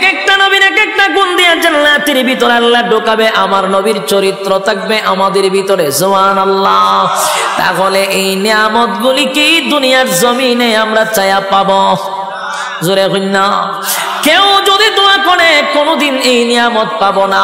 এক একটা নবীর এক একটা গুণ দিয়ে জান্নাতের ভিতরে আল্লাহ ঢোকাবে, আমার নবীর চরিত্র থাকবে আমাদের ভিতরে। সুবহানাল্লাহ। তাহলে এই নিয়ামতগুলি কি দুনিয়ার জমিনে আমরা চায়া পাবো? জোরে কই না। কেউ যদি দোয়া করে কোনদিন এই নিয়ামত পাবো না।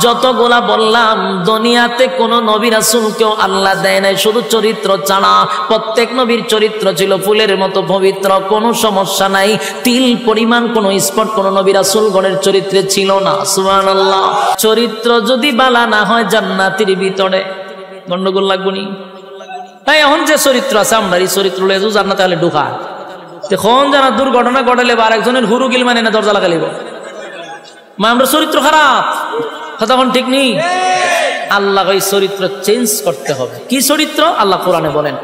যতগুলা বললাম দুনিয়াতে কোন নবী রাসূলকেও আল্লাহ দেয় নাই শুধু চরিত্র ছাড়া। প্রত্যেক নবীর চরিত্র ছিল ফুলের মতো পবিত্র, কোনো সমস্যা নাই। তিল পরিমাণ কোন স্পট কোন নবী রাসূলগণের চরিত্রে ছিল না। সুবহানাল্লাহ। চরিত্র যদি বালা না হয় জান্নাতের ভিতরে গন্ডগোল লাগবনি। তাই এখন যে চরিত্র আছে আমরা এই চরিত্র লয়ে জান্নাতে হলে ঢোকা এখন যারা দুর্ঘটনা ঘটালে বা আরেকজনের হুরু গিল মানে না দরজা লাগালিব মা আমরা চরিত্র খারাপ তখন ঠিক নেই। আল্লাহ এই চরিত্র চেঞ্জ করতে হবে। কি চরিত্র? আল্লাহ কোরআনে বলেন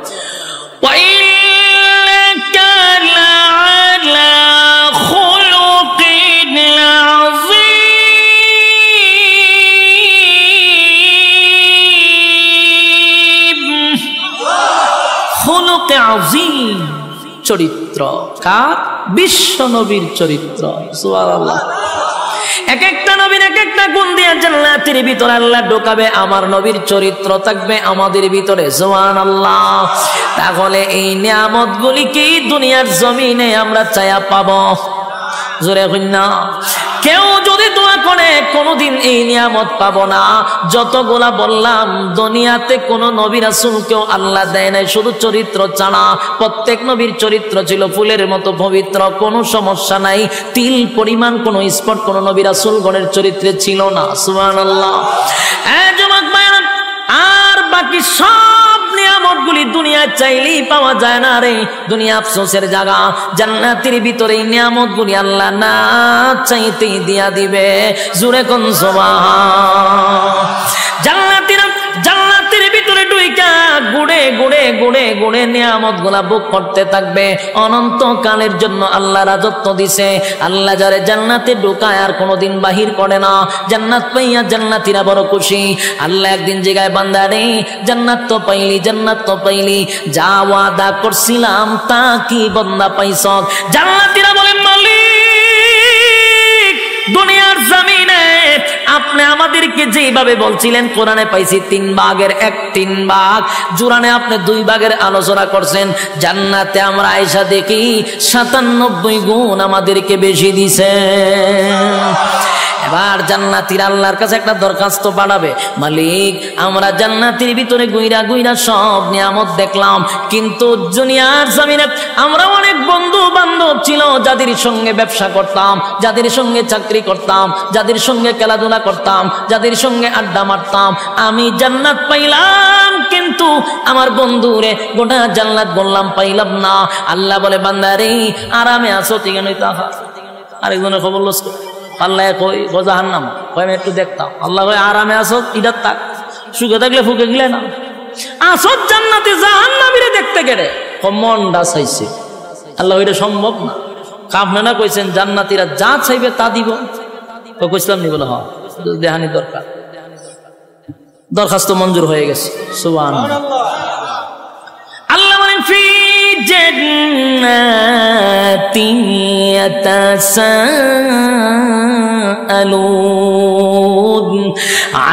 খুলুকে আযীম চরিত্র। কার? বিশ্ব নবীর চরিত্র। সুবহানাল্লাহ। এক একটা নবীর এক একটা গুণ দিয়ে জান্নাতের ভিতরে আল্লাহ ঢোকাবে, আমার নবীর চরিত্র থাকবে আমাদের ভিতরে। সুবহানাল্লাহ। তাহলে এই নিয়ামতগুলি কি দুনিয়ার জমিনে আমরা চায়া পাবো? জোরে কই না। কেউ যদি দোয়া করে কোনদিন এই নিয়ামত পাবো না। যতগুলা বললাম দুনিয়াতে কোন নবী রাসূলকেও আল্লাহ দেয় নাই শুধু চরিত্র ছাড়া। প্রত্যেক নবীর চরিত্র ছিল ফুলের মতো পবিত্র, কোনো সমস্যা নাই। তিল পরিমাণ কোন স্পট কোন নবী রাসূলগণের চরিত্রে ছিল না। সুবহানাল্লাহ। যুবক ভাইরা, আর বাকি সব নিয়ামতগুলি দুনিয়ায় চাইলেই পাওয়া যায় না রে। দুনিয়া আফসোসের জায়গা। জান্নাতের ভিতরে এই নিয়ামতগুলি আল্লাহ না চাইতেই দিয়া দিবে। জোরে কোন সুবহান। জান্নাতের ভিতরে ঢুইকা গুড়ে গুড়ে গুড়ে গুড়ে নিয়ামতগুলা ভোগ করতে থাকবে অনন্তকালের জন্য। আল্লাহ রাজত্ব দিছে। আল্লাহ যারে জান্নাতে ঢুকায় আর কোনোদিন বাহির করে না। জান্নাত পাইয়া জান্নাতীরা বড় খুশি। আল্লাহ একদিন জায়গায় বান্দা রে জান্নাত তো পাইলি, জান্নাত তো পাইলি, যা ওয়াদা করছিলাম তা কি বান্দা পাইছ? জান্নাতীরা বলেন মালিক দুনিয়ার জমিনে আপনি আমাদেরকে যেভাবে বলছিলেন কোরআনে পাইছি 3 ভাগের 1 ভাগ, জুরানে আপনি 2 ভাগের আলোচনা করছেন। জান্নাতে আমরা আয়েশা দেখি 97 গুণ আমাদেরকে বেশি দিছে। এবার জান্নাতীরা আল্লাহর কাছে একটা দরখাস্ত পাঠাবে, মালিক আমরা জান্নাতের ভিতরে গুইরা গুইরা সব নিয়ামত দেখলাম, কিন্তু দুনিয়ার জমিনে আমরা অনেক বন্ধু বান্ধব ছিল যাদের সঙ্গে ব্যবসা করতাম, যাদের সঙ্গে চাকরি করতাম, যাদের সঙ্গে খেলাধুলা করতাম, যাদের সঙ্গে আড্ডা মারতাম। আমি জান্নাত পাইলাম কিন্তু আমার বন্ধুরে গোটা জান্নাত বললাম পাইলাম না। আল্লাহ বলে বান্দারে আরামে আছো ঠিক নই তাহা। আরেকজনের খবর লস আল্লাহ কই জাহান্নাম কই আমি একটু দেখতাম। আল্লাহ কই আরামে আছো ইদার তাক, সুখে থাকলে ফুকে গেলে না। আসো জান্নাতে জাহান্নামীরে দেখতে গেলে মনটা চাইছে। আল্লাহ এটা সম্ভব না। আপনারা কইছেন জান্নাতীরা যা চাইবে তা দিব। তো কইছিলাম নি বলে হ্যাঁ দেহানি দরকার। দরখাস্ত মঞ্জুর হয়ে গেছে। সুবহানাল্লাহ। আল্লাহ বলেন ফি জান্নাতিন ইয়াতাসাআলুন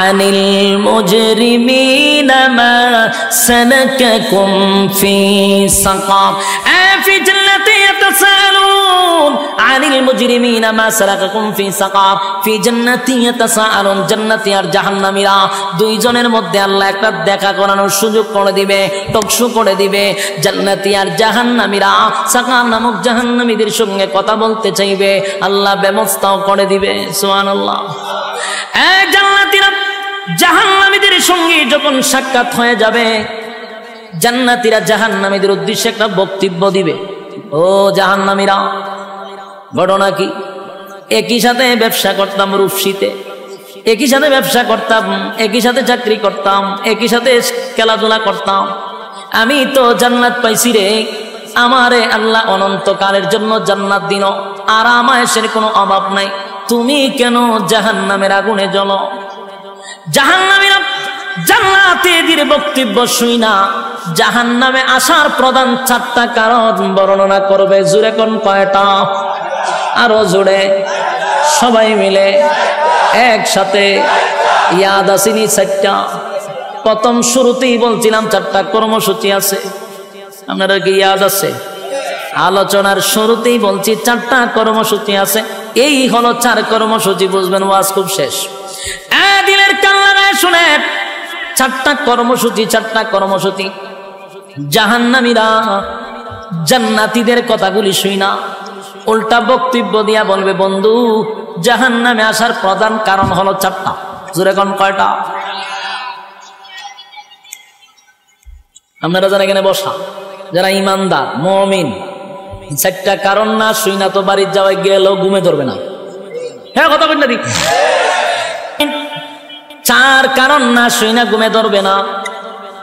আনিল মুজরিমিনা মা সালাকাকুম ফি সাকার। ফি জান্নাতিন ইয়াতাসাআলুন আনিল মুজরিমিনা মা সালাকাকুম ফি সাকার। ফি জান্নাতিন ইয়াতাসাআলুন, জান্নাতি আর জাহান্নামীরা দুইজনের মধ্যে আল্লাহ একটা দেখা করানোর সুযোগ করে দিবে, টকশো করে দিবে। জান্নাতি আর জাহান্নামীরা সাকার নামক জাহান্নামীদের সঙ্গে কথা বলতে চাইবে, আল্লাহ ব্যবস্থাও করে দিবে। সুবহানাল্লাহ। জান্নাতীরা জাহান্নামীদের সঙ্গে যখন সাক্ষাৎ হয়ে যাবে, জান্নাতীরা জাহান্নামীদের উদ্দেশ্যে একটা বক্তব্য দিবে। ও জাহান্নামীরা, ঘটনা কি? একই সাথে ব্যবসা করতাম রূপসীতে, একই সাথে ব্যবসা করতাম, একই সাথে চাকরি করতাম, একই সাথে খেলাধুলা করতাম। আমি তো জান্নাত পাইছি রে, আমারে আল্লাহ অনন্তকালের জন্য জান্নাত দিন, আরাম আয়েশের কোনো অভাব নাই। তুমি কেন জাহান্নামের আগুনে জ্বলো? জাহান্নামীরা জান্নাতীদের বক্তব্য শুই না জাহান্নামে আসার প্রধান 4টা কারণ বর্ণনা করবে। জোরে কোন কয়টা? আরো জোরে। সবাই মিলে একসাথে ইয়াদ আসেনি 4টা। প্রথম শুরুতেই বলছিলাম 4টা কর্মসূচি আছে, আপনারা কি ইয়াদ আছে? আলোচনার শুরুতেই বলছি 4টা কর্মসূচি আছে। এই হলো 4 কর্মসূচি, বুঝবেন ওয়াজ খুব শেষ। দিলের কান লাগায় শুনেন, 4টা কর্মসূচি, 4টা কর্মসূচি। জাহান্নামীরা জান্নাতীদের কথাগুলি শুই না, উল্টা বক্তব্য দিয়া বলবে, বন্ধু জাহান্নামে আসার প্রধান কারণ হলো 4টা। জোরে কোন কয়টা? আপনারা যারা এখানে বসা, যারা ইমানদার মুমিন, 4টা কারণ না শুই না তো বাড়ির যাওয়ায় গেলেও ঘুমে ধরবে না। হ্যাঁ কথা বলেন না দি, 4 কারণ না শুই না ঘুমে ধরবে না।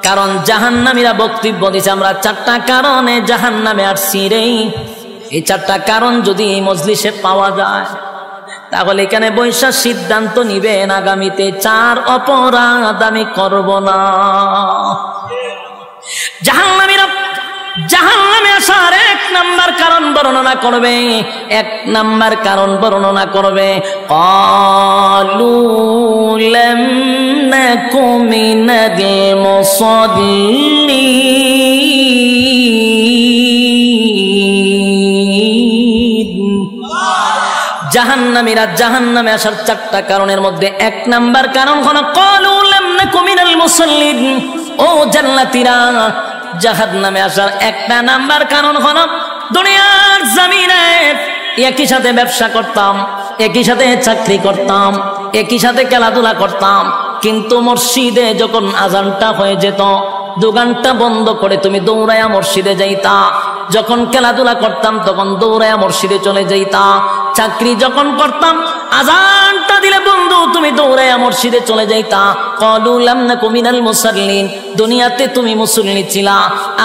কারণ জাহান্নামীরা বক্তব্য দিছে আমরা 4টা কারণে জাহান্নামে আসছি রে। এই 4টা কারণ যদি এই মজলিসে পাওয়া যায়, তাহলে এখানে বৈশা সিদ্ধান্ত নিবেন আগামীতে 4 অপরাধ আমি করব না। জাহান্নামীরা জাহান্নামে আসার 1 নাম্বার কারণ বর্ণনা করবে, 1 নাম্বার কারণ বর্ণনা করবে, ক্বালু লাম নাকু মিনাল মুসাল্লিন। জাহান্নামীরা জাহান্নামে আসার 4টা কারণের মধ্যে 1 নাম্বার কারণ হলো ক্বালু লাম নাকু মিনাল মুসাল্লিন। ও জান্নাতীরা, জাহান্নামে আসার 1টা নাম্বার কারণ হলো দুনিয়ার জমিনে একই সাথে ব্যবসা করতাম, একই সাথে চাকরি করতাম, একই সাথে খেলাধুলা করতাম, কিন্তু মসজিদে যখন আজানটা হয়ে যেত, দোকানটা বন্ধ করে তুমি দৌড়ায়া মসজিদে যাইতা। যখন খেলাধুলা করতাম তখন দৌড়ায়া মসজিদে চলে যাইতা। চাকরি যখন করতাম, আজানটা দিলে বন্ধু তুমি দৌড়ায়া মসজিদে চলে যাইতা। ক্বালু লাম নাকু মিনাল মুসাল্লিন। দুনিয়াতে তুমি মুসল্লি ছিলা,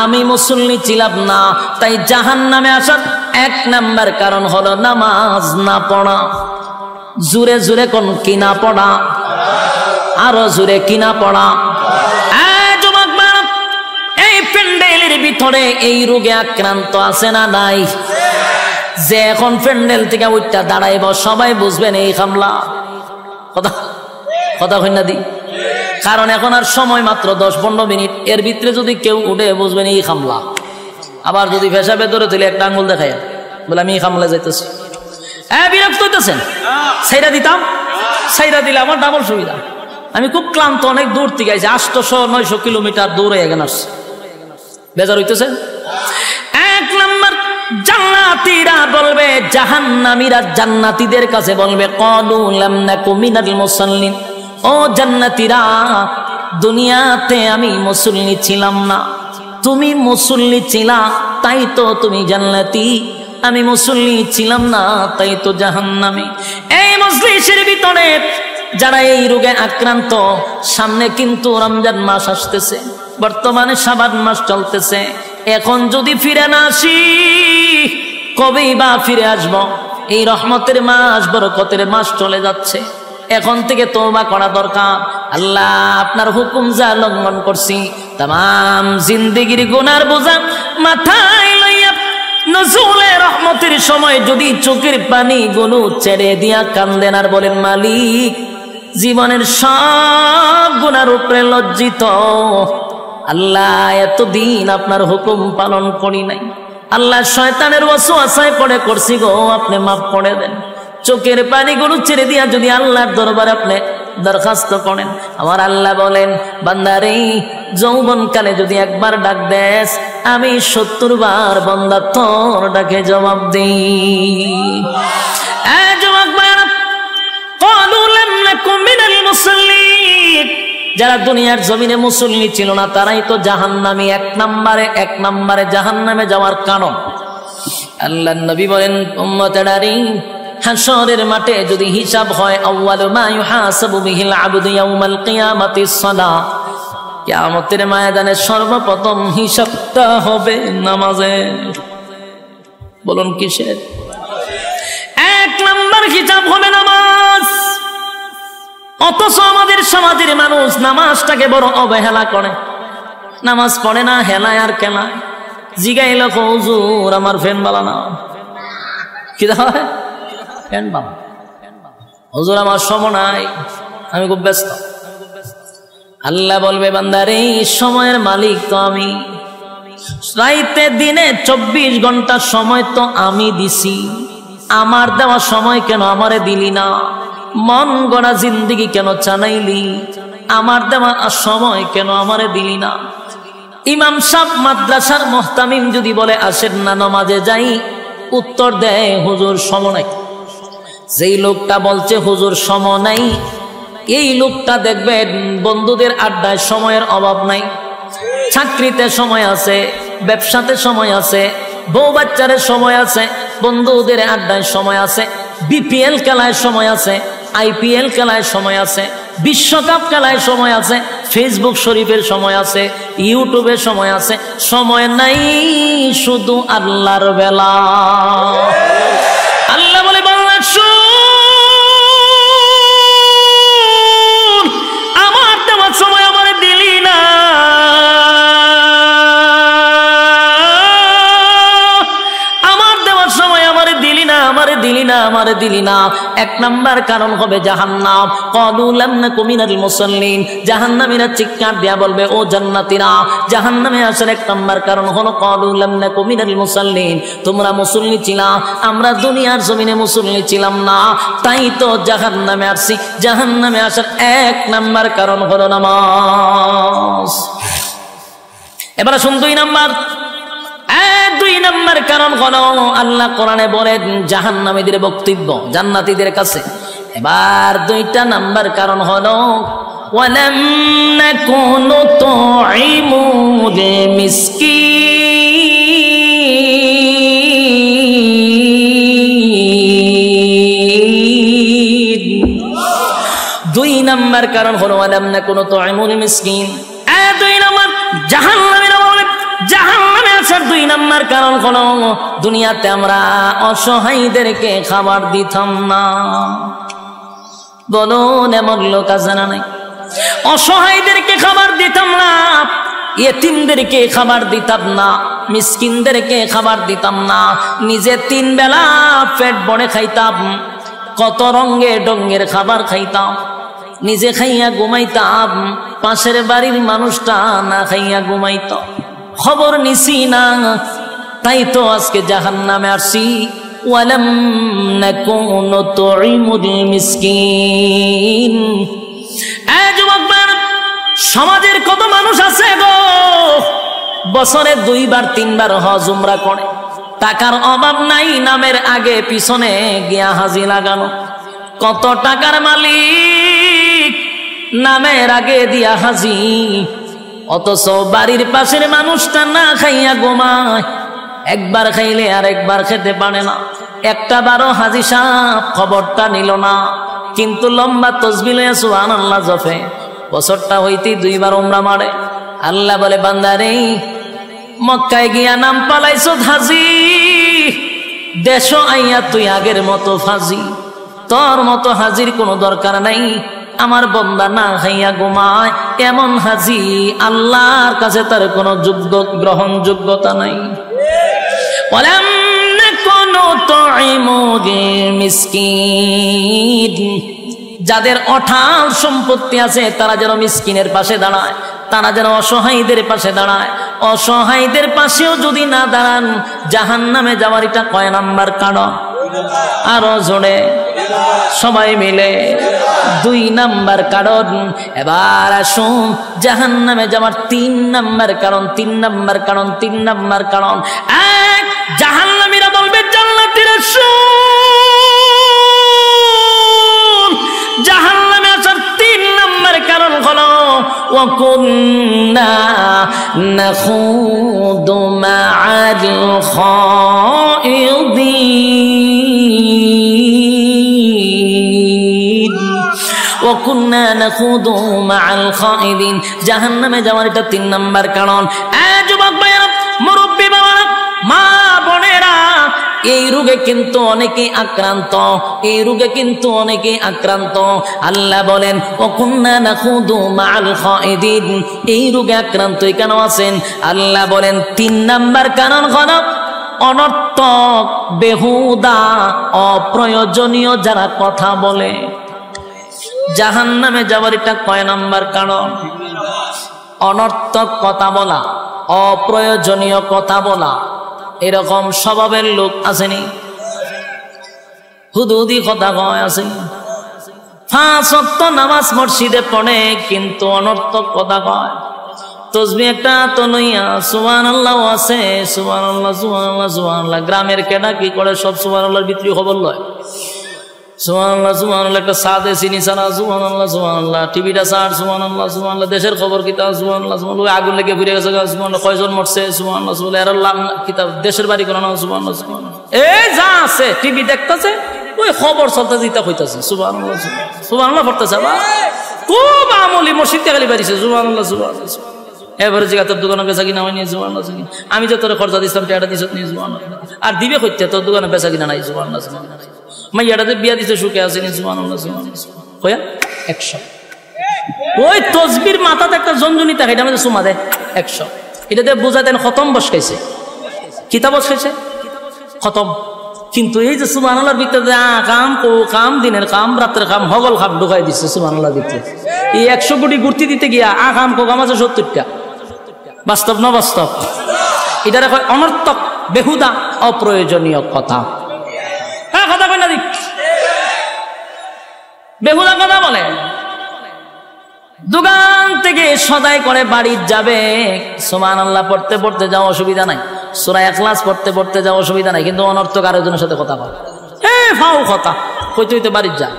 আমি মুসল্লি ছিলাম না। তাই জাহান্নামে আসার 1 নাম্বার কারণ হলো নামাজ না পড়া। জোরে জোরে কোন কি না পড়া? আরো জোরে কি না পড়া? এই প্যান্ডেলের ভিতরে এই রোগে আক্রান্ত আছে না নাই? যে এখন প্যান্ডেল থেকে উঠটা দাঁড়াইব সবাই বুঝবেন এই হামলা। কথা কথা কই না দি? কারণ এখন আর সময় মাত্র 10-15 মিনিট, এর ভিতরে যদি কেউ উঠে বুঝবেন এই হামলা। আবার যদি পেশাবে ধরে তুলে একটা আঙ্গুল দেখায় বলে আমি এই হামলা যাইতেছি, বিরক্ত হইতেছেন? সাইরা দিতাম, সাইরা দিলে আমার ডাবল সুবিধা। আমি খুব ক্লান্ত, অনেক দূর থেকে আইছি, 800-900 কিলোমিটার দূরে এগেন আসছে, বেজার হইতেছে। 1 নাম্বার, জান্নাতীরা বলবে, জাহান্নামীরা জান্নাতীদের কাছে বলবে, ক্বালু লাম নাকু মিনাল মুসাল্লিন। ও জান্নাতীরা, দুনিয়াতে আমি মুসল্লি ছিলাম না, তুমি মুসল্লি ছিলা, তাই তো তুমি জান্নাতি। আমি মুসল্লি ছিলাম না, তাই তো জাহান্নামী। এই মজলিসের ভিতরে যারা এই রোগে আক্রান্ত, সামনে কিন্তু রমজান মাস আসতেছে, বর্তমানে শাবান মাস চলতেছে। এখন যদি ফিরে না আসি, কবেই বা ফিরে আসবো? এই রহমতের মাস, বরকতের মাস চলে যাচ্ছে। এখন থেকে তওবা করা দরকার। আল্লাহ আপনার হুকুম যা লঙ্ঘন করছি, তাম জিন্দেগির গুনার বোঝা মাথায় লইয়া নজুলে রহমতের সময় যদি চোখের পানি গুলো ছেড়ে দিয়া কান্দেন আর বলেন, মালিক জীবনের সব গুনার উপরে লজ্জিত, আল্লাহ এতদিন আপনার হুকুম পালন করি নাই, আল্লাহ শয়তানের ওয়াসওয়াসায় পড়ে করছি গো, আপনি মাফ করে দেন। চোখের পানিগুলো ছেড়ে দিয়া যদি আল্লাহর দরবারে আপনি দরখাস্ত করেন, আমার আল্লাহ বলেন, বান্দারে যৌবন কালে যদি একবার ডাক দেস, আমি 70 বার বান্দা তোর ডাকে জবাব দিই। যারা দুনিয়ার জমিনে মুসল্লি ছিল না, তারাই তো জাহান্নামী। 1 নম্বরে জাহান্নামে যাওয়ার কারণ। আল্লাহর নবী বলেন, উম্মতেরানি, হাশরের মাঠে যদি হিসাব হয়, আউয়ালু মা ইউহাসাবু বিহিল আবদু ইয়াউমাল কিয়ামাতিস সালাহ, কিয়ামতের ময়দানে সর্বপ্রথম হিসাবটা হবে নামাজের। বলুন কিসের? 1 নম্বর হিসাব হবে নামাজ। অথচ আমাদের সমাজের মানুষ নামাজটাকে বড় অবহেলা করে, নামাজ পড়ে না, হেলায় আর খেলায়। জিগাইল, হুজুর আমার ফ্যান বালা না, কি হয় ফ্যান বালা, হুজুর আমার সময় নাই, আমি খুব ব্যস্ত। আল্লাহ বলবে বান্দারে সময়ের মালিক তো আমি, রাইতে দিনে 24 ঘন্টা সময় তো আমি দিছি, আমার দেওয়া সময় কেন আমারে দিলি না? মন গড়া জিন্দেগি কেন চালাইলি? আমার দেওয়া সময় কেন আমারে দিলি না? ইমাম সাহেব মাদ্রাসার মুহতামিম যদি বলে আসেন না নামাজে যাই, উত্তর দেয় হুজুর সময় নাই। যেই লোকটা বলছে হুজুর সময় নাই, এই লোকটা দেখবেন বন্ধুদের আড্ডায় সময়ের অভাব নাই, চাকরিতে সময় আছে, ব্যবসাতে সময় আছে, বউ বাচ্চারে সময় আছে, বন্ধুদের আড্ডায় সময় আছে, বিপিএল খেলায় সময় আছে, আইপিএল খেলায় সময় আছে, বিশ্বকাপ খেলায় সময় আছে, ফেসবুক শরীফের সময় আছে, ইউটিউবের সময় আছে। সময় নাই শুধু আল্লাহর বেলা। আল্লাহ বলে বাংলা শুন, আমার দেওয়ার সময় আমার দিলি না, আমার দেওয়ার সময় আমার দিলি না, আমারে দিলি না, আমারে দিলি না। এক নাম্বার কারণ হবে জাহান্নাম। ক্বালু লাম নাকু মিনাল মুসাল্লিন, জাহান্নামীরা চিৎকার দিয়া বলবে ও জান্নাতীরা, জাহান্নামে আসার এক নাম্বার কারণ হলো ক্বালু লাম নাকু মিনাল মুসাল্লিন, তোমরা মুসল্লি ছিলা, আমরা দুনিয়ার জমিনে মুসল্লি ছিলাম না, তাই তো জাহান্নামে আসছি। জাহান্নামে আসার এক নাম্বার কারণ হলো নামাজ। এবার আসুন 2 নাম্বার। 2 নাম্বার কারণ হলো আল্লাহ কোরআনে বলেন জাহান্নামীদের বক্তব্য জান্নাতীদের কাছে। এবার 2টা নাম্বার কারণ হলো ওয়ালাম নাকুনু তুইমুল মিসকিন। 2 নাম্বার কারণ হলো ওয়ালাম নাকুনু তুইমুল মিসকিন। 2 নাম্বার জাহান্নামীরা বলে জাহান্নামে আসার 2 নাম্বার কারণ হলো দুনিয়াতে আমরা অসহায়দেরকে খাবার দিতাম না। বলুন এমন লোক আছে না নাই? অসহায়দেরকে খাবার দিতাম না, ইয়েতিমদেরকে খাবার দিতাম না, মিসকিনদেরকে খাবার দিতাম না, নিজে 3 বেলা পেট ভরে খাইতাম, কত রঙে ডঙ্গের খাবার খাইতাম, নিজে খাইয়া ঘুমাইতাম, পাশের বাড়ির মানুষটা না খাইয়া ঘুমাইত, খবর নিছি না, তাই তো আজকে জাহান্নামে আসছি। ওয়ালাম নাকুনু তুইমুল মিসকিন। যুবক, সমাজের কত মানুষ আছে গো, বছরে 2 বার 3 বার হজ উমরা করে, টাকার অভাব নাই, নামের আগে পিছনে গিয়া হাজি লাগানো। কত টাকার মালিক, নামের আগে দিয়া হাজি, অথচ বাড়ির পাশের মানুষটা না খাইয়া ঘুমায়, একবার খাইলে আর একবার খেতে পারে না। একটা বারো হাজি সাহেব খবরটা নিল না, কিন্তু লম্বা তসবিহ লইয়া সুবহানাল্লাহ জপে, বছরটা হইতে 2 বার উমরা মারে। আল্লাহ বলে বান্দারে মক্কায় গিয়া নাম পালাইছ হাজি, দেশ আইয়া তুই আগের মতো ফাজি, তোর মতো হাজির কোনো দরকার নাই। আমার বান্দা না খাইয়া ঘুমায়, এমন হাজি আল্লাহর কাছে তার কোনো গ্রহণযোগ্যতা নাই। ওয়ালাম নাকুনু তুইমুল মিসকিন। যাদের অঢাল সম্পত্তি আছে তারা যেন মিসকিনের পাশে দাঁড়ায়, তারা যেন অসহায়দের পাশে দাঁড়ায়। অসহায়দের পাশেও যদি না দাঁড়ান, জাহান্নামে যাওয়ার এটা কয় নাম্বার কারণ? আরো জোরে সবাই মিলে 2 নাম্বার কারণ। এবার আসুন জাহান্নামে যাওয়ার 3 নাম্বার কারণ। 3 নাম্বার কারণ, 3 নাম্বার কারণ। 1, জাহান্নামীরা বলবে জান্নাতীরা শুন, জাহান্নামে আসার 3 নাম্বার কারণ হলো ওয়া কুন্না নাখুদু মা'আল খাইদিন। ওয়াকুন্না নাখুদু মা'আল খাইদিন। জাহান্নামে যাওয়ার এটা 3 নাম্বার কারণ। যুবক ভাইরা, মুরব্বী বাবারা, মা বোনেরা, এই রোগে কিন্তু অনেকেই আক্রান্ত, এই রোগে কিন্তু অনেকেই আক্রান্ত। আল্লাহ বলেন ওয়াকুন্না নাখুদু মা'আল খাইদিন। এই রোগে আক্রান্ত কেন আছেন? আল্লাহ বলেন 3 নাম্বার কারণ হলো অনর্থক, বেহুদা, অপ্রয়োজনীয় যারা কথা বলে। জাহান্নামে যাওয়ার এটা কয় নাম্বার কারণ? অনর্থক কথা বলা, অপ্রয়োজনীয় কথা বলা। এরকম স্বভাবের লোক আসেনি? হুদুদি কথা কয় আসেনি? 5 ওয়াক্ত নামাজ মসজিদে পড়ে কিন্তু অনর্থক কথা কয়। তসবিহ একটা তো নইয়া সুবহানাল্লাহ আছে, সুবহানাল্লাহ সুবহানাল্লাহ সুবহানাল্লাহ। গ্রামের কেনা কি করে সব সুবহানাল্লাহর ভিতরে খবর লয়। সুবহানাল্লাহ সুবহানাল্লাহ, একটা সাদে চিনি ছাড়া সুবহানাল্লাহ সুবহানাল্লাহ, টিভিটা ছাড় সুবহানাল্লাহ সুবহানাল্লাহ, দেশের খবর কিতাব সুবহানাল্লাহ সুবহানাল্লাহ, আগুন লেগে ঘুরে গেছে সুবহানাল্লাহ, কয়জন মরছে সুবহানাল্লাহ সুবহানাল্লাহ, এর লাম কিতাব দেশের বাড়ি কোন সুবহানাল্লাহ সুবহানাল্লাহ। এই যা আছে টিভি দেখতেছে, ওই খবর চলতে যেটা হইতাছে সুবহানাল্লাহ সুবহানাল্লাহ পড়তেছে। আবার খুব আমলি মসজিদে খালি বাড়িছে সুবহানাল্লাহ সুবহানাল্লাহ। এবারে জিগা তোর দোকানে বেচা কিনা হয়নি সুবহানাল্লাহ। আমি যে তোর খরচা দিছিলাম টাকা দিছত নি সুবহানাল্লাহ। আর দিবে কইতে তোর দোকানে বেচা কিনা নাই সুবহানাল্লাহ সুবহানাল্লাহ। মাইয়াটাতে বিয়া দিতে সুখে আসেনি সুবহানাল্লাহ সুবহানাল্লাহ। কয়া 100। ওই তসবির মাথাতে একটা জঞ্জনি থাকে, এটা আমাদের সুমা দেয় 100। এটাতে বোঝা দেন খতম বসকাইছে, কিতাব বসকাইছে খতম। কিন্তু এই যে সুবহানাল্লাহর ভিতরে কাম কো কাম, দিনের কাম রাতের কাম হগল খাম ঢুকাই দিচ্ছে সুবহানাল্লাহর ভিতরে। এই 100 কোটি গুর্তি দিতে গিয়া কাম কো কাম আছে 70টা। বাস্তব না বাস্তব? এটারে কয় অনর্থক, বেহুদা, অপ্রয়োজনীয় কথা। হ্যাঁ কথা কই না দিক, বেহুদা কথা বলে। দোকান থেকে সদাই করে বাড়ি যাবে, সুবহানাল্লাহ পড়তে পড়তে যাও অসুবিধা নাই, সূরা ইখলাস পড়তে পড়তে যাও অসুবিধা নাই, কিন্তু অনর্থক আরেকজনের সাথে কথা বলে, ফাও কথা কইতে হইতে বাড়ি যা।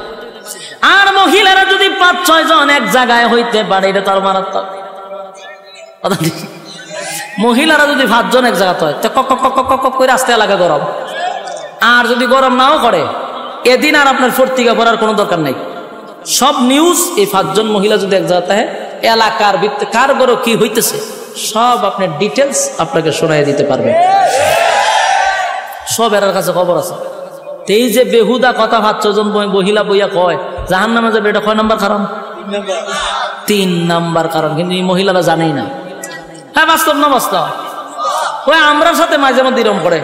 আর মহিলারা যদি 5-6 জন এক জায়গায় হইতে পারে, এটা তার মারাত্মক। মহিলারা যদি 5 জন এক জায়গাতে হয় তো কক কক কক কক করে আসতে লাগে গরম। আর যদি গরম নাও করে, এদিন আর আপনার ফর্তিকা পড়ার কোনো দরকার নাই। সব নিউজ এই 5 জন মহিলা যদি এক জায়গাতে হয়, এলাকার ভিত্তিতে কার গরো কি হইতেছে সব আপনার ডিটেলস আপনাকে শোনাই দিতে পারবে। সব এর কাছে খবর আছে। এই যে বেহুদা কথা 5 জন মহিলা বইয়া কয় জাহান্নামে যাবে, এটা কয় নাম্বার কারণ? 3 নাম্বার কারণ। কিন্তু এই মহিলারা জানেই না। হ্যাঁ বাস্তব না বাস্তব? ওই আমরার সাথে মাঝে মধ্যে এরকম করে,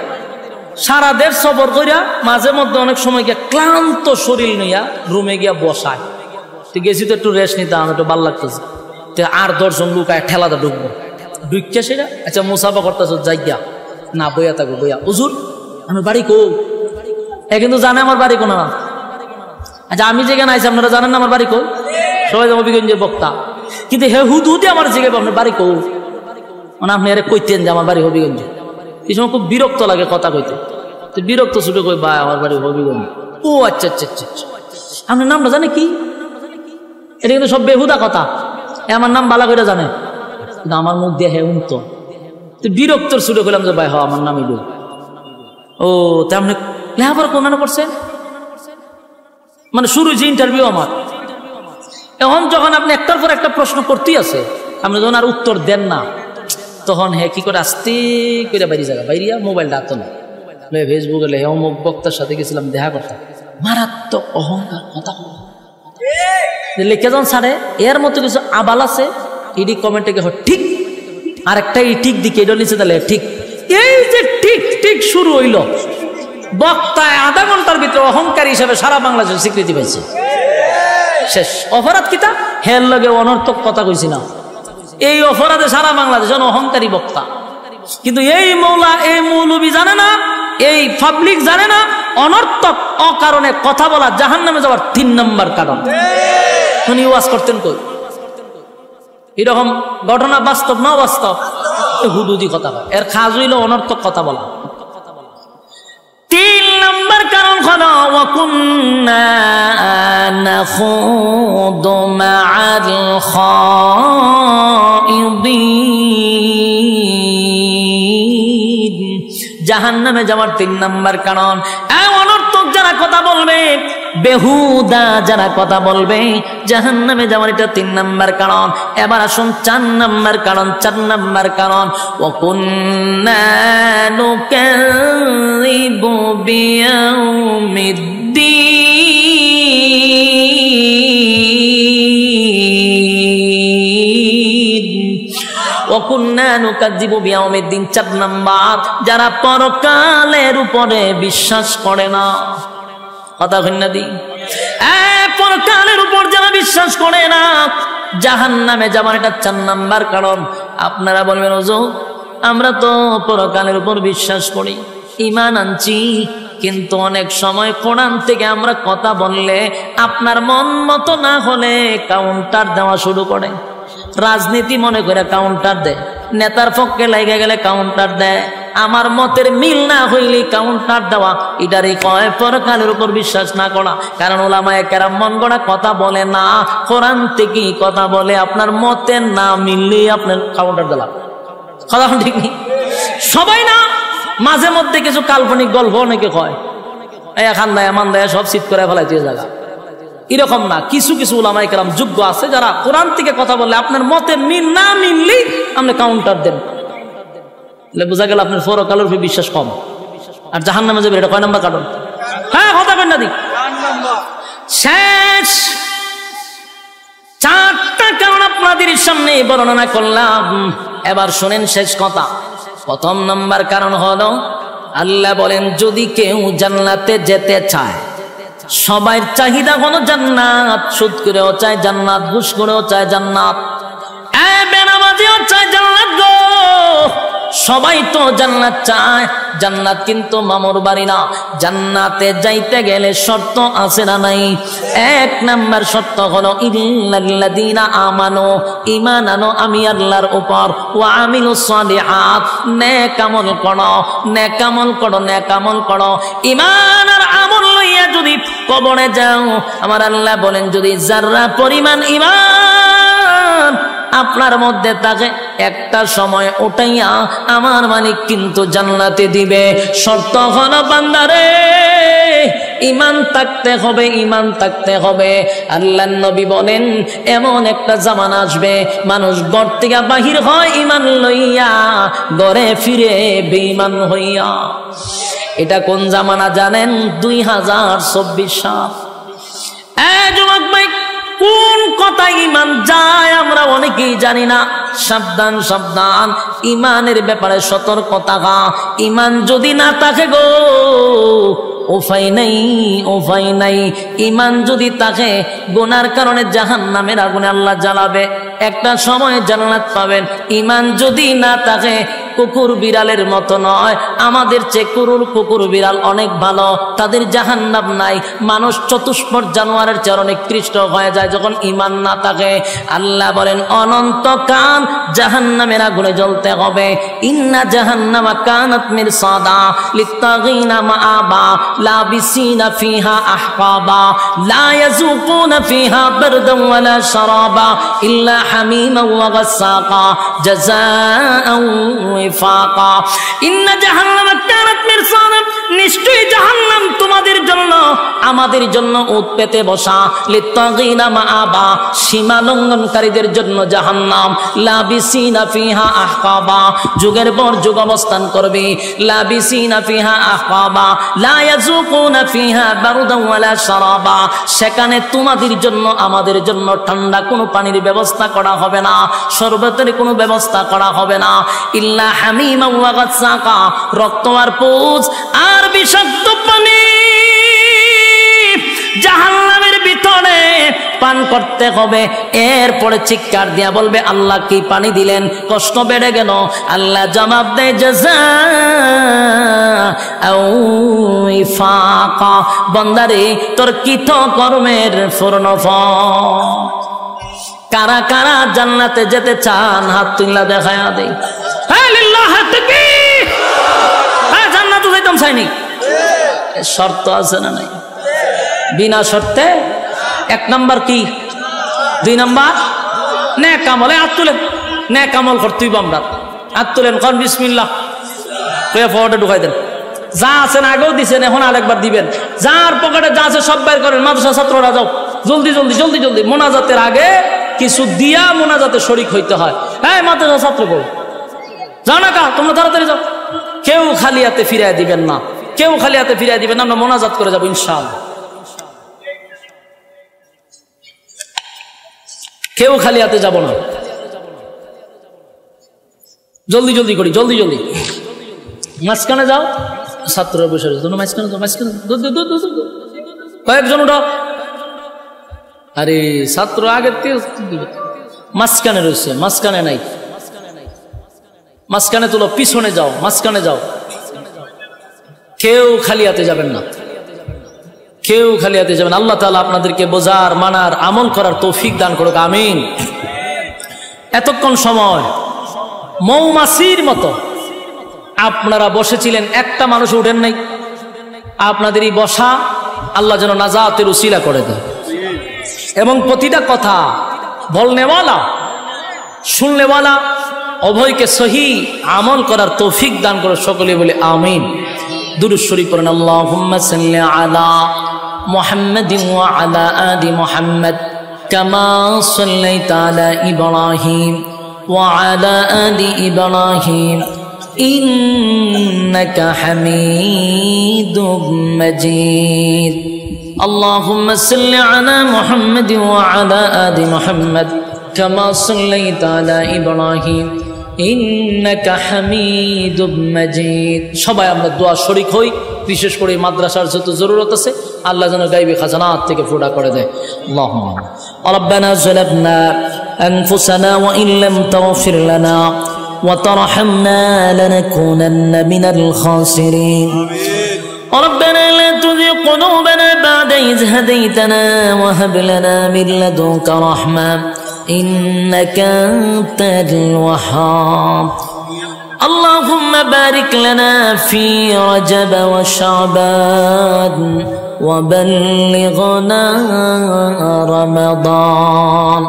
সারা দেশ সফর করিয়া মাঝে মধ্যে অনেক সময় গিয়া ক্লান্ত শরীর নিয়া রুমে গিয়া বসায়। গেছি তো একটু রেস্ট নিতাম, একটু ভাল লাগতেছে। আর 10 জন লোক ঠেলাতে ঢুকবো, ঢুকিয়া সেটা আচ্ছা মুসাফা করতেছ যাইয়া না, বইয়া থাকবো বইয়া। হুজুর আমার বাড়ি কো? কিন্তু জানে আমার বাড়ি কোন না। আচ্ছা আমি যেখানে আইছি আপনারা জানেন না আমার বাড়ি কো? সবাই হবিগঞ্জের বক্তা, কিন্তু হে হুদুদি আমার জিজ্ঞাসা আপনার বাড়ি কো? মানে আপনি আরে কইতেন যে আমার বাড়ি হবিগঞ্জে। এই সময় খুব বিরক্ত লাগে কথা কইতে, তো বিরক্ত ছুটে কই ভাই আমার বাড়ি হবিগঞ্জ। ও আচ্ছা আচ্ছা আচ্ছা আচ্ছা, আপনার নামটা জানে কি? এটা কিন্তু সব বেহুদা কথা। আমার নাম বালা করে জানে, কিন্তু আমার মুখ দিয়ে হে উনতো। তো বিরক্তর ছুটে কইলাম যে ভাই হ আমার নাম ইডু। ও তা আপনি লেখাপড়া কোন করছেন? মানে শুরু যে ইন্টারভিউ আমার। এখন যখন আপনি একটার পর একটা প্রশ্ন করতেই আছে, আপনি যখন আর উত্তর দেন না, তখন হে কি করে আস্তে করে বাইরে জায়গা বাইরিয়া মোবাইলটা হাত না ফেসবুকে লে অমুক বক্তার সাথে গেছিলাম দেখা করতাম, মারাত্মক অহংকার কথা লিখে যখন ছাড়ে। এর মতো কিছু আবাল আছে, ইডি কমেন্টে ঠিক, আর একটা ঠিক দিকে এটা নিচে তাহলে ঠিক। এই যে ঠিক ঠিক শুরু হইল, বক্তায় আধা ঘন্টার ভিতরে অহংকারী হিসাবে সারা বাংলাদেশের স্বীকৃতি পাইছে। শেষ অপরাধ কিতা হের লগে অনর্থক কথা কইছি না, এই অপরাধে সারা বাংলাদেশ অহংকারী বক্তা। কিন্তু এই মৌলা এই মৌলবি জানে না, এই পাবলিক জানে না, অনর্থক অকারণে কথা বলা জাহান্নামে যাওয়ার 3 নাম্বার কারণ। উনি ওয়াজ করতেন কই? এরকম ঘটনা বাস্তব না বাস্তব? হুদুদি কথা বলা, এর খাজ হইল অনর্থক কথা বলা। 3 নাম্বার কারণ হলো ওয়াকুন্না নাখুদু মা'আল খাইদিন। জাহান্নামে যাওয়ার 3 নাম্বার কারণ অনর্থক যারা কথা বলবে, বেহুদা যারা কথা বলবে, জাহান্নামে যাওয়ার এটা 3 নাম্বার কারণ। এবার আসুন 4 নাম্বার কারণ। 4 নাম্বার কারণ ওয়াকুন্না নুকাযযিবু বিয়াউমিদ্দিন। ওয়াকুন্না নুকাযযিবু বিয়াউমিদ্দিন 4 নাম্বার, যারা পরকালের উপরে বিশ্বাস করে না। কথা কইনা দি, পরকালের উপর যারা বিশ্বাস করে না, জাহান্নামে যাবার এটা 4 নাম্বার কারণ। আপনারা বলবেন হুজুর আমরা তো পরকালের উপর বিশ্বাস করি, ঈমান আনছি, কিন্তু অনেক সময় কোরআন থেকে আমরা কথা বললে আপনার মন মতো না হলে কাউন্টার দেওয়া শুরু করে। রাজনীতি মনে করে কাউন্টার দেয়, নেতার পক্ষে লেগে গেলে কাউন্টার দেয়, আমার মতের মিল না হইলে কাউন্টার দেওয়া, এটারই কয় পরকালের উপর বিশ্বাস না করা। কারণ উলামায়ে কেরাম মন গড়া কথা বলে না, কোরআন থেকেই কথা বলে। আপনার মতের না মিললে আপনার কাউন্টার দিলাম, কথা ঠিক নেই। সবাই না, মাঝে মধ্যে কিছু কাল্পনিক গল্প অনেকে কয়, এখান দেয় এমন দেয় সব চিৎ করে ফেলাইতে জায়গা, এরকম না। কিছু কিছু উলামায়ে কেরাম যোগ্য আছে যারা কোরআন থেকে কথা বললে আপনার মতের মিল না মিললেই আপনি কাউন্টার দেন। বোঝা গেল আপনার পরকালের উপর বিশ্বাস কম আর জাহান্নামে যাবে। এটা কয় নাম্বার কারণ? হ্যাঁ কথা কেন না দিক শেষ। 4টা কারণ আপনাদের সামনে বর্ণনা করলাম। এবার শোনেন শেষ কথা। প্রথম নাম্বার কারণ হলো আল্লাহ বলেন যদি কেউ জান্নাতে যেতে চায়, সবাই চাহিদা হলো জান্নাত, সুদ করেও চায় জান্নাত, ঘুষ করেও চায় জান্নাত, বেনামাজিও চায় জান্নাত গো। সবাই তো জান্নাত চায়, জান্নাত কিন্তু মামুর বাড়ি না। জান্নাতে যাইতে গেলে শর্ত আছে না নাই? 1 নাম্বার শর্ত হলো ইল্লাল্লাযীনা আমানু, ঈমান আনো আমি আল্লাহর উপর, ওয়া আমিলুস সালিহাত, নেক আমল করো, নেক আমল করো, নেক আমল করো। ঈমান আর আমল লইয়া যদি কবরে যাও, আমার আল্লাহ বলেন যদি যারা পরিমাণ ঈমান আপনার মধ্যে থাকে, একটা সময় ওটাইয়া আমার মালিক কিন্তু জান্নাতে দিবে। শর্ত হলো বান্দারে ঈমান থাকতে হবে, ঈমান থাকতে হবে। আল্লাহর নবী বলেন এমন একটা জামানা আসবে মানুষ ঘর থেকে বাহির হয় ঈমান লইয়া, ঘরে ফিরে বেঈমান হইয়া। এটা কোন জামানা জানেন? 2024 সাল। যুবক ভাই, কোন কথা ঈমান যায় আমরা অনেকেই জানি না। সাবধান সাবধান, ঈমানের ব্যাপারে সতর্ক থাকা। ঈমান যদি না থাকে গো উপায় নাই, উপায় নাই। ঈমান যদি থাকে গুনার কারণে জাহান্নামের আগুনে আল্লাহ জ্বালাবে, একটা সময় জান্নাত পাবেন। ঈমান যদি না থাকে কুকুর বিড়ালের মতো নয়, আমাদের চেয়ে কুকুর বিড়াল অনেক ভালো, তাদের জাহান্নাম নাই। মানুষ চতুষ্পদ জানোয়ারের চেয়ে অনেক নিকৃষ্ট হয়ে যায় যখন ঈমান না থাকে। আল্লাহ বলেন অনন্তকাল জাহান্নামের আগুনে জ্বলতে হবে। ইন্না জাহান্নামা কানাত মিরসাদা লিত্তাগিনা মাআবা লাবিসিনা ফিহা আহকাবা লা ইয়াযুকুনা ফিহা বারদান ওয়ালা শারাবা ইল্লা হামিমান ওয়া গাসসাকা জাযাআন ওয়াফাকা। ইন্না জাহান্নামা কানাত মিরসাদা, নিশ্চয়ই জাহান্নাম তোমাদের জন্য আমাদের জন্য উৎ পেতে বসা। লিত্তাগিনা মাআবা, সীমা লঙ্ঘনকারীদের জন্য জাহান্নাম। লাবিসিনা ফিহা আহকাবা, যুগের পর যুগ অবস্থান করবে। লাবিসিনা ফিহা আহকাবা লা ইয়াযুকুনা ফিহা বারদান ওয়ালা শারাবা, সেখানে তোমাদের জন্য আমাদের জন্য ঠান্ডা কোনো পানির ব্যবস্থা করা হবে না, শরবতের কোনো ব্যবস্থা করা হবে না। ইল্লা হামিমা ওয়া গাসসাকা, রক্ত আর পুজ আর বিষাক্ত পানি জাহান্নামের ভিতরে পান করতে হবে। এরপরে চিৎকার দিয়া বলবে আল্লাহ কি পানি দিলেন, কষ্ট বেড়ে গেল। আল্লাহ জবাব দেয় জাযাআ ওয়াফাকা, বান্দারে তোর কৃত কর্মের পূর্ণফল। কারা কারা জান্নাতে যেতে চান হাত তুললা দেখায়া দেই। হ্যাঁ লিল্লাহ তাকবীর। হ্যাঁ জান্নাতে যাইতাম চাইনি, শর্ত আছে না নাই? বিনা শর্তে 1 নাম্বার কি, 2 নাম্বার নেক আমলে হাত তুলেন। নেক আমল করতেই আমরা হাত তুলেন, কোন বিসমিল্লাহ কয়ে পকেটে ঢুকাই দেন। যা আছেন আগেও দিছেন, এখন আরেকবার দিবেন। যার পকেটে যা আছে সব বের করেন। মাদ্রাসা ছাত্ররা যাও, জলদি জলদি জলদি জলদি। মোনাজাতের আগে কিছু দিয়া মোনাজাতে শরীক হইতে হয়। হ্যাঁ মাদ্রাসা ছাত্র বল যাও না কা, তোমরা তাড়াতাড়ি যাও। কেউ খালি হাতে ফিরাই দিবেন না, কেউ খালি হাতে ফিরাই দিবেন না। আমরা মোনাজাত করে যাবো ইনশাআল্লাহ। কেউ খালি হাতে যাব না, জলদি জলদি করি, জলদি জলদি। মাঝখানে যাও, ছাত্ররা বসে রয়েছে, মাঝখানে যাও, মাঝখানে কয়েকজন উঠো। আরে ছাত্র আগের থেকে মাঝখানে রয়েছে, মাঝখানে নাই, মাঝখানে তুলো, পিছনে যাও, মাঝখানে যাও। কেউ খালি হাতে যাবেন না, কেউ খালি হাতে যাবেন। আল্লাহ তাআলা আপনাদেরকে বোঝার, মানার, আমল করার তৌফিক দান করুক, আমিন। এতক্ষণ সময় মৌমাছির মতো আপনারা বসেছিলেন, একটা মানুষ উঠেন নাই। আপনাদের এই বসা আল্লাহ যেন নাজাতের উসিলা করে দেয়, এবং প্রতিটা কথা বলনেওয়ালা, শুননেওয়ালা উভয়কে সহি আমল করার তৌফিক দান করে, সকলে বলে আমিন। দুরূদ শরীফ পড়েন। আল্লাহুম্মা সাল্লি আলা মুহাম্মাদিন ওয়া আলা আলি মুহাম্মাদ কামা সাল্লাইতা আলা ইব্রাহিম ওয়া আলা আলি ইব্রাহিম ইন্নাকা হামিদুম মাজিদ। আল্লাহুম্মা সাল্লি আলা মুহাম্মাদিন ওয়া আলা আলি মুহাম্মাদ কামা সাল্লাইতা আলা ইব্রাহিম ইন্নাকা হামিদুম মাজিদ। সবাই আমরা দোয়া শরীক হই, বিশেষ করে মাদ্রাসার যত জরুরত আছে আল্লাহ যেন গায়বী খাজানাত থেকে ফুটা করে দেয়। আল্লাহুম্মা রাব্বানা যালামনা আনফুসানা ওয়া ইন লাম তাগফির লানা ওয়া তারহামনা লানাকুনান্না মিনাল খাসিরিন। ربنا لا تزغ قلوبنا بعد إذ هديتنا وهب لنا من لدنك رحمة إنك أنت الوهاب. اللهم بارك لنا في رجب وشعبان وبلغنا رمضان.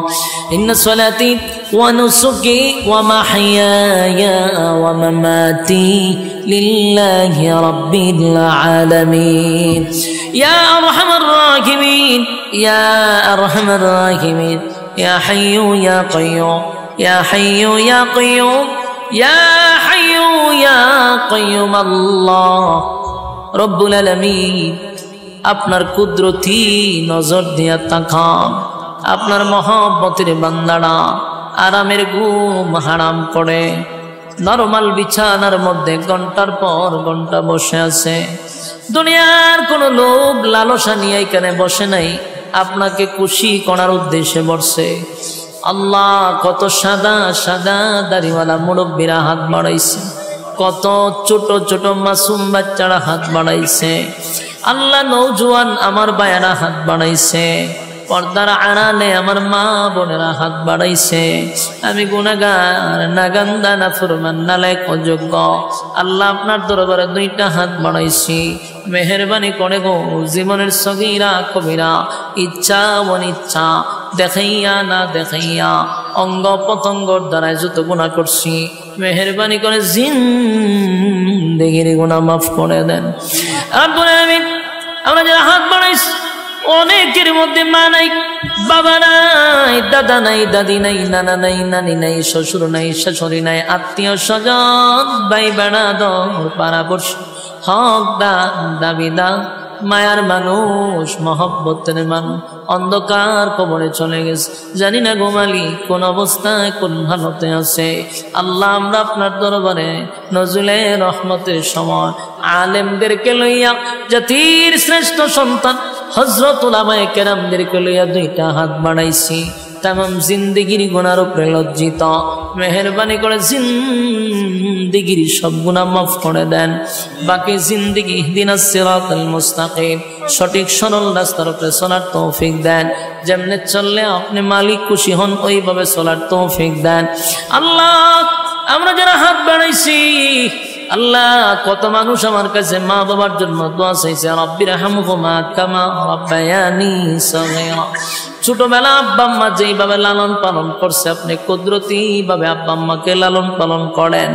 إن صلاتي ونسكي ومحياي ومماتي لله رب العالمين. يا أرحم الراحمين يا أرحم الراحمين يا حي يا قيوم يا حي يا قيوم يا حي يا قيوم الله رب العالمين আপনার কুদরতি নজর দিয়া তাকান। আপনার মহব্বতের বান্দারা আরামের ঘুম হারাম করে নরমাল বিছানার মধ্যে ঘন্টার পর ঘন্টা বসে আছে। দুনিয়ার কোনো লোভ লালসা নিয়ে এখানে বসে নাই, আপনাকে খুশি করার উদ্দেশ্যে বসছে। আল্লাহ কত সাদা সাদা দাড়িওয়ালা মুরব্বীরা হাত বাড়াইছে, কত ছোট ছোট মাসুম বাচ্চারা হাত বাড়াইছে। আল্লাহ নৌজওয়ান আমার বায়ারা হাত বাড়াইছে, পর্দার আড়ালে আমার মা বোনেরা হাত বাড়াইছে। আমি গুনাহগার, নাগান্দা, নাফরমান, নালায়েক, অযোগ্য। আল্লাহ আপনার দরবারে দুইটা হাত বাড়াইছি, মেহেরবানি করে গো জীবনের সগীরা কবিরা, ইচ্ছা অনিচ্ছা, দেখাইয়া না দেখাইয়া, অঙ্গ প্রত্যঙ্গর দ্বারাই যত গুনাহ করছি, মেহেরবানি করে জিন্দেগির গুনাহ মাফ করে দেন। রব্বুল আলামিন, আমরা যারা হাত বাড়াইছি অনেকের মধ্যে মা নাই, বাবা নাই, দাদা নাই, দাদি নাই, নানা নাই, নানি নাই, শ্বশুর নাই, শাশুড়ি নাই, আত্মীয় স্বজন, ভাই বেড়াদর, পাড়াপড়শি, হকদার, দাবিদার, মায়ার মানুষ, মহব্বতের মানুষ অন্ধকার কবরে চলে গেছে। জানি না গোমালি কোন অবস্থায় কোন হালতে আছে। আল্লাহ আমরা আপনার দরবারে নজরুলে রহমতের সময় আলেমদেরকে লইয়া, জাতির শ্রেষ্ঠ সন্তান হযরত উলামায়ে কেরামদেরকে লইয়া দুইটা হাত বাড়াইছি। তামাম জিন্দেগির গুনার উপরে লজ্জিত, মেহেরবানি করে জিন্দেগির সব গুনাহ মাফ করে দেন। বাকি জিন্দেগি ইহদিনাস সিরাতাল মুস্তাকিম, সঠিক সরল রাস্তার উপরে চলার তৌফিক দেন। যেমনে চললে আপনি মালিক খুশি হন ওইভাবে চলার তৌফিক দেন। আল্লাহ আমরা যারা হাত বাড়াইছি, আল্লাহ কত মানুষ আমার কাছে মা বাবার জন্য দোয়া চাইছে, রাব্বিরহামহুমা কামা রাব্বায়ানি সগীরা। ছোটবেলা আব্বা আম্মা যেইভাবে লালন পালন করছে, আপনি কুদরতি ভাবে আব্বা আম্মাকে লালন পালন করেন।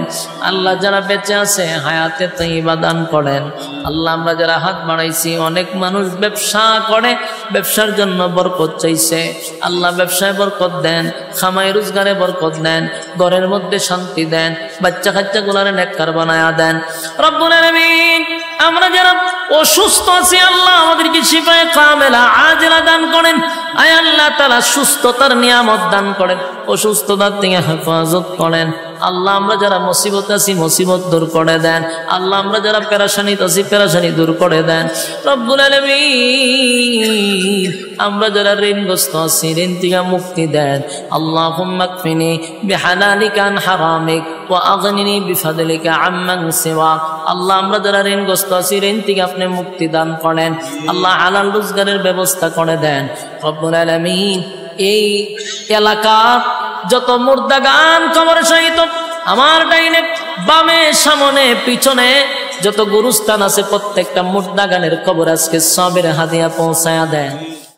আল্লাহ যারা বেঁচে আছে হায়াতে তাইয়্যিবা দান করেন। আল্লাহ আমরা যারা হাত বাড়াইছি, অনেক মানুষ ব্যবসা করে, ব্যবসার জন্য বরকত চাইছে। আল্লাহ ব্যবসায় বরকত দেন, খামাই রোজগারে বরকত দেন, ঘরের মধ্যে শান্তি দেন, বাচ্চা কাচ্চা গুলারে নেককার বানায়া দেন। রব্বুল আলামিন, আমরা যারা অসুস্থ আছি আল্লাহ আমাদেরকে শিফায়ে কামেলা আজলা দান করেন। আয় আল্লাহ তাআলা সুস্থতার নিয়ামত দান করেন, অসুস্থতার থেকে হেফাজত করেন। আল্লাহ আমরা যারা মুসিবত আছি মুসিবত দূর করে দেন। আল্লাহ আমরা যারা পেরেশানিতে আছি পেরেশানি দূর করে দেন রব্বুল আলামিন। আমরা যারা ঋণগ্রস্ত আছি ঋণ থেকে মুক্তি দেন। আল্লাহুম্মা কফিনি বিহালালিকা আন হারামিক ওয়া আগনিনি বিফাদলিকা আম্মান সিওয়াক। আল্লাহ আমরা যারা ঋণগ্রস্ত আছি ঋণ থেকে আপনি মুক্তি দান করেন। আল্লাহ হালাল রোজগারের ব্যবস্থা করে দেন রব্বুল আলামিন। এই এলাকার যত মুর্দাগান কবর সহিত আমার ডাইনে বামে সামনে পিছনে যত গুরুস্থান আছে প্রত্যেকটা মুর্দাগানের কবর আজকে সবের হাদিয়া পৌঁছায়া দেন।